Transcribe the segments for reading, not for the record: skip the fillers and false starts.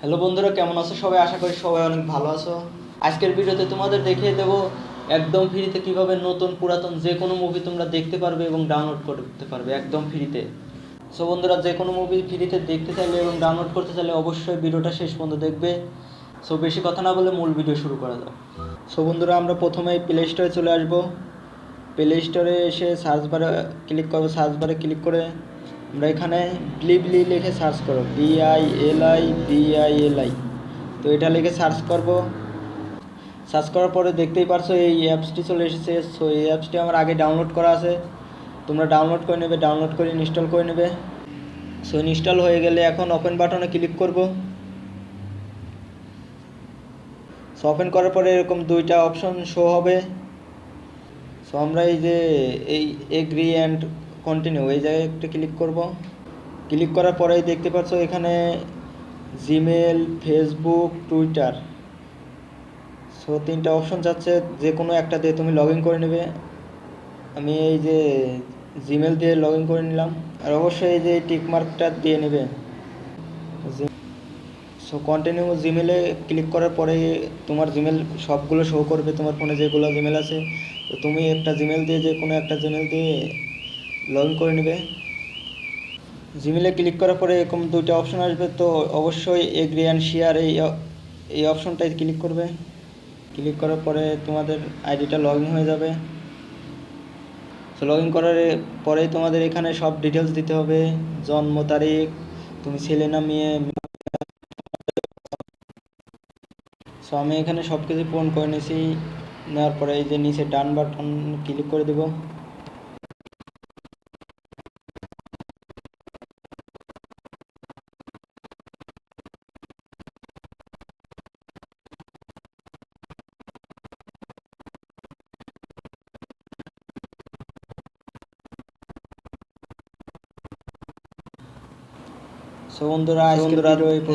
Hello বন্ধুরা, কেমন আছো সবাই? আশা করি সবাই অনেক ভালো আছো। আজকের ভিডিওতে তোমাদের দেখিয়ে দেবো একদম ফ্রিতে কিভাবে নতুন পুরাতন যে কোনো মুভি তোমরা দেখতে পারবে এবং ডাউনলোড করতে পারবে একদম ফ্রিতে। সো বন্ধুরা, যে কোনো মুভি ফ্রিতে দেখতে চাইলে এবং ডাউনলোড করতে চাইলে অবশ্যই ভিডিওটা শেষ পর্যন্ত দেখবে। সো বেশি কথা না বলে মূল ভিডিও শুরু করা যাক। সো বন্ধুরা, আমরা প্রথমেই প্লে স্টোরে চলে আসবো। প্লে স্টোরে এসে সার্চ বারে ক্লিক করবো। সার্চ বারে ক্লিক করে আমরা এখানে বিলিবলি লিখে সার্চ করব, BILI। তো এটা লিখে সার্চ করব। সার্চ করার পরে দেখতেই পারছো এই অ্যাপসটি চলে এসেছে। সো এই অ্যাপসটি আমার আগে ডাউনলোড করা আছে, তোমরা ডাউনলোড করে নেবে, ডাউনলোড করে ইনস্টল করে নেবে। সো ইনস্টল হয়ে গেলে এখন ওপেন বাটনে ক্লিক করব। সো ওপেন করার পরে এরকম দুইটা অপশন শো হবে। সো আমরা এই যে এই এগ্রি অ্যান্ড কন্টিনিউ এই জায়গায় একটা ক্লিক করব। ক্লিক করার পরেই দেখতে পাচ্ছ এখানে জিমেল, ফেসবুক, টুইটার, সো তিনটা অপশন যাচ্ছে, যে কোনো একটা দিয়ে তুমি লগ ইন করে নেবে। আমি এই যে জিমেল দিয়ে লগ ইন করে নিলাম। আর অবশ্যই এই যে টিক মার্কটা দিয়ে নেবে। সো কন্টিনিউ জিমেলে ক্লিক করার পরে তোমার জিমেল সবগুলো শো করবে, তোমার ফোনে যেগুলো জিমেল আছে। তো তুমি একটা জিমেল দিয়ে, যে কোনো একটা জিমেল দিয়ে লগ ইন করে নেবে। জিমেলে ক্লিক করার পরে এরকম দুইটা অপশন আসবে, তো অবশ্যই এগ্রি অ্যান্ড শেয়ার এই অপশনটায় ক্লিক করবে। ক্লিক করার পরে তোমাদের আইডিটা লগ ইন হয়ে যাবে। সো লগ ইন করার পরেই তোমাদের এখানে সব ডিটেলস দিতে হবে, জন্ম তারিখ, তুমি ছেলে না মেয়ে। সো আমি এখানে সব কিছু পূরণ করে নিয়েছি। নেওয়ার পরে এই যে নিচে ডান বাটন ক্লিক করে দেবো। সো বন্ধুরা,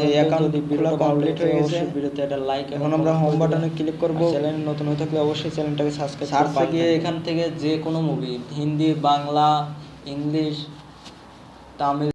এই অ্যাকাউন্ট খোলা কমপ্লিট হয়ে গেছে। ভিডিওতে একটা লাইক, এখন আমরা হোম বাটনে ক্লিক করব। চ্যানেল নতুন হয়ে থাকলে অবশ্যই চ্যানেলটাকে সাবস্ক্রাইব করে সার্চে গিয়ে এখান থেকে যে কোনো মুভি, হিন্দি, বাংলা, ইংলিশ, তামিল